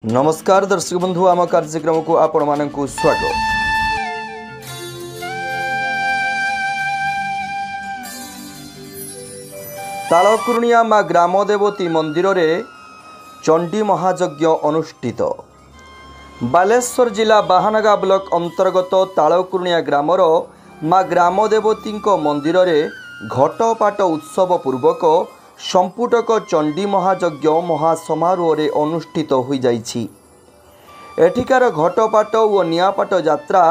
नमस्कार दर्शक बंधु आम कार्यक्रम को आपण मानक स्वागत। तालकुर्णिया माँ ग्रामदेवती मंदिर रे चंडी महायज्ञ अनुष्ठित। बालेश्वर जिला बाहानगा ब्लॉक अंतर्गत तालकुर्णिया ग्रामर माँ ग्रामदेवती मंदिर रे घटपाट उत्सव पूर्वक संपुटक चंडी महायज्ञ महासमारोह रे अनुष्ठित हो जाइछि। एठिकार घटपाट और नियापाट यात्रा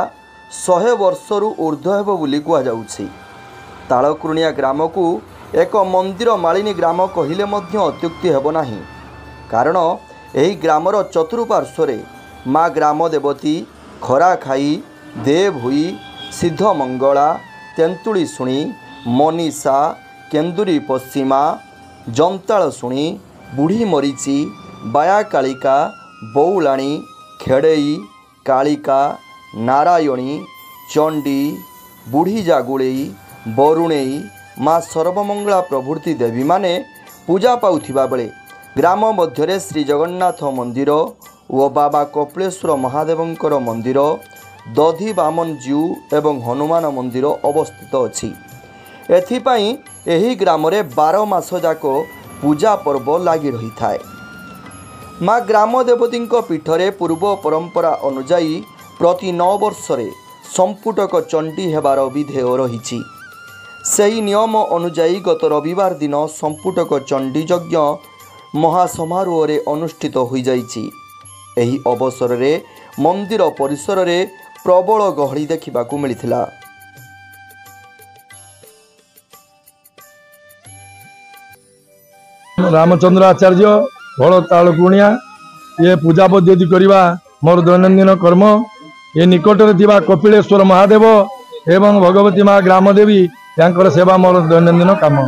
100 वर्षरु ऊर्ध्व हेब बोली कुआ जाउछि। तालकुर्णिया ग्राम को एक मंदिर मालिनी ग्राम कहिले मध्य अत्युक्ति हेब नाही, कारण एही ग्रामर चतुर्पार्श्वरे माँ ग्रामदेवती खराखाई, देवहुई, सिद्धमंगला, तेंतुली शुणी, मनीषा, केन्दुरी पश्चिमा, जंतालशुणी, बुढ़ी मरीची, बाया कालिका, बौलाणी, खेड़ई, कालिका, नारायणी, चंडी, बुढ़ी जागुड़ई, बरुणेई, माँ सर्वमंगला प्रभृति देवी माने पूजा पाउथिबा बेले ग्राम मध्यरे श्री जगन्नाथ मंदिर और बाबा कपिलेश्वर महादेवंकर मंदिर, दधी बामन जीव एवं हनुमान मंदिर अवस्थित अछि। एथिपाई एही ग्राम रे 12 मास जाक पूजा पर्व लगी रही थाए। माँ ग्रामदेवती पीठरे पूर्व परंपरा अनुजाई प्रति 9 वर्षरे संपुटक चंडी हेबार विधेय रही। सही नियम अनुजाई गत रविवार दिन संपुटक चंडी यज्ञ महासमारोह रे अनुष्ठित हो जाइछि। एही अवसर रे मंदिर परिसर रे प्रबल गहली देखा मिलिथिला। रामचंद्र आचार्य भल तालकुर्णिया ये पूजा पद्धति करवा मोर दैनंदिन कर्म। ये निकट में कपिलेश्वर महादेव एवं भगवती माँ ग्रामदेवी यांकर सेवा मोर दैनंदिन काम।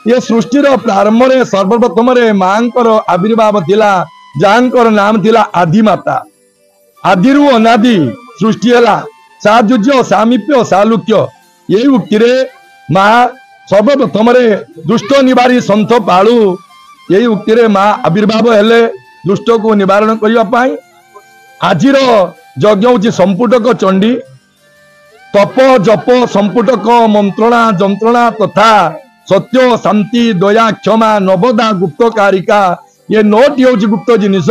ये सृष्टिर प्रारंभ में सर्वप्रथम माँ आविर्भाव थिला, जहाँकर नाम थिला आदिमाता। आदिरु अनादि सृष्टि है साजुज्य सामीप्य सालुक्य। ये उक्ति माँ सर्वप्रथम दुष्ट निवारी सन्थ पालू। यही उक्ति माँ आविर्भाव हेले दुष्ट को निवारण करने। आजिर यज्ञ हूँ संपुटक चंडी। तप जप संपुटक मंत्रणा जंत्रणा तथा सत्य शांति दया क्षमा नवदा गुप्त कारिका ये 9टी हूँ गुप्त जिनिस,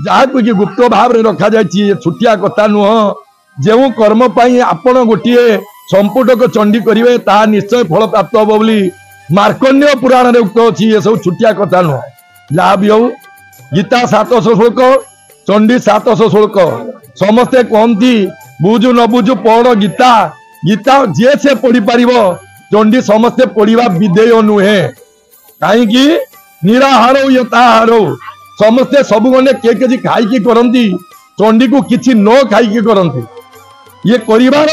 जहाँ कि गुप्त भाव में रखा जाए। छुटिया कथा नुह। जो कर्म पाई आपण गोटे संपुटक चंडी करेंगे ता निश्चय फल प्राप्त हम बोली मार्कण्य पुराण में उक्त अच्छी। ये सब छुटिया कथा नुह। जहाँ भी हूँ गीता 700 श्लोक, चंडी 700 श्लोक। समस्ते कहती बुझु न बुझु पढ़ गीता। गीता जे से पढ़ी पार, चंडी समस्ते पढ़ा विधेय नुहे। कहीं निराहार यथाहार समस्ते सब गणे किए खाई करती, चंडी को किसी न खाई करती। ये करिवार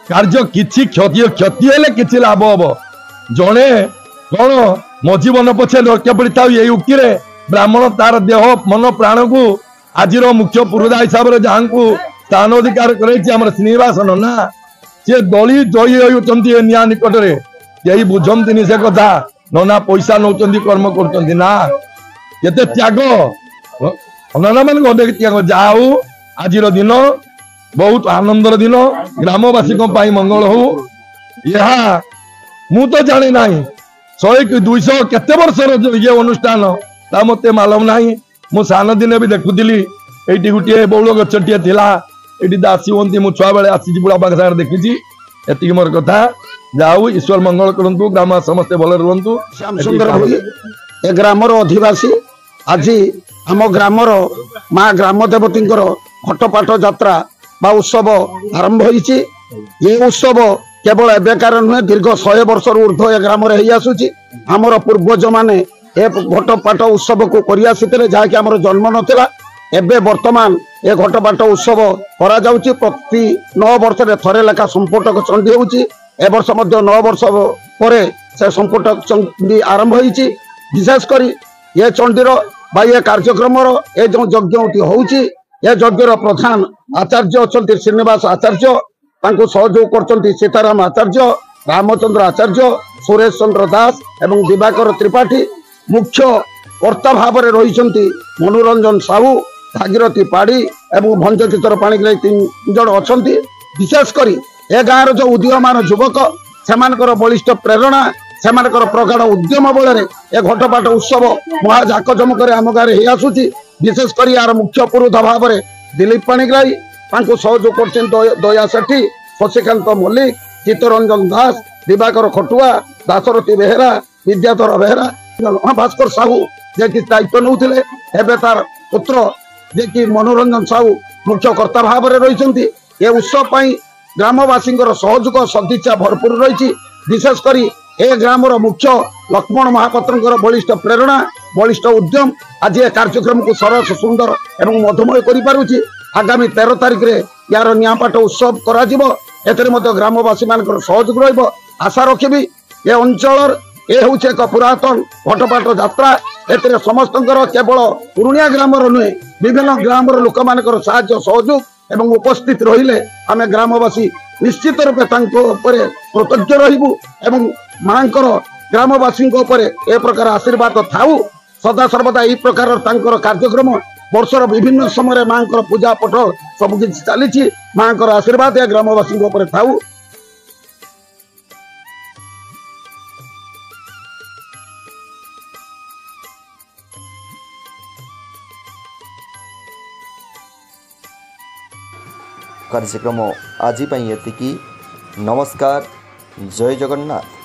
कार्य किछि क्षति क्षति हेले किछि लाभ हम। जड़े कौन मो जीवन पछे लक्ष्य पड़ी था। ये उक्ति ब्राह्मण तार देह मन प्राण को आजिर मुख्य पुरोधा हिसाब से जहाँ को स्थान अधिकार कर श्रीनिवास नना सी दली जयी होती निया निकट में। यही बुझती से कथा नना पैसा नौ कर्म कर त्याग नना मान त्याग। जाऊ आजिर दिन बहुत आनंदर दिन ग्रामवासी मंगल हो। यह मु तो जानी ना 100 कि 200 केते वर्षर ये अनुष्ठान ता मते मालूम ना। मु सान दिन भी देखुली ये गोटे बौल गछटे थिला, ये दासी हमें मु छुआ बेले आसी बुढ़ा पाख सागर देखी। एति मोर कथा। जाऊ ईश्वर मंगल करंतु, ग्राम समस्ते भल रुहंतु। श्याम सुंदर भोगी ए ग्रामर अधिवासी। आज आम ग्रामर माँ ग्रामदेवती घटपाट यात्रा बा उत्सव आरंभ होइछि। ये उत्सव केवल एबेकार नुहे, दीर्घ 100 वर्ष ऊर्ध्व ए ग्राम आसूची। आमर पूर्वज माने ए घटपाट उत्सव को करि आसिथिले, जहाँकि आमर जन्म नथिला। एबे वर्तमान ए घटपाट उत्सव करा जाउछि। प्रति 9 वर्ष रे थरे लेखा संपुटक चंडी होउछि। ए वर्ष मध्य 9 वर्ष परे से संपुटक चंडी आरंभ होइछि। विशेष करी ये चंडीर बा ये कार्यक्रमर ए जो यज्ञ होउछि, ये यज्ञर प्रधान आचार्य अच्छा श्रीनिवास आचार्य, सहयोग कर सीताराम आचार्य, रामचंद्र आचार्य, सुरेश चंद्र दास एवं दिवाकर त्रिपाठी। मुख्य कर्ता भाव में रही मनोरंजन साहू भागीरथी पाड़ी एवं भंजकिशोर पाणिग्राही 3 जन अच्छा विशेषकर ए गाँव जो उदीयमान युवक से बलिष्ठ प्रेरणा से प्रगाढ़ उद्यम बल ए घटपाट उत्सव महाजाक जमक आम गाँव में आसूची विशेषकर यार मुख्य पुरोधा भाव में दिलीप पाणिग्राही सहयोग कर दया सेठी शशिकांत मल्लिक चित्तरंजन दास दिवाकर खटुआ दाशरथी बेहेरा विद्याधर बेहेरा भास्कर साहू जे कि दायित्व नौथिले एबे तार पुत्र जे कि मनोरंजन साहू मुख्य कर्ता भाव में रही ए उत्सव ग्रामवासी सहयोग सदिच्छा भरपूर रही विशेषकर ए ग्राम मुख्य लक्ष्मण महापात्र बलिष्ठ प्रेरणा बलिष्ठ उद्यम आज ए कार्यक्रम को सरस सुंदर एवं मधुमय कर आगामी 13 तारिख रे यार नियापाट उत्सव कर ग्रामवासी मान सहयोग रही आशा रखी ए अंचल ए हूँ एक पुरातन घटपाट यात्रा ए समस्त केवल पुरुणिया ग्राम नुहे विभिन्न ग्राम लोक मान सहयोग एवं उपस्थित रहिले आम ग्रामवासी निश्चित रूपे कृतज्ञ रहबू एवं माँ ग्रामवासी ए प्रकार आशीर्वाद थाऊ सदा सर्वदा यही प्रकार कार्यक्रम वर्षर विभिन्न समय माँ पूजा पठ सबकि चली माँ आशीर्वाद ए ग्रामवासी थाऊ। कार्यक्रम आज एतिकी। नमस्कार, जय जगन्नाथ।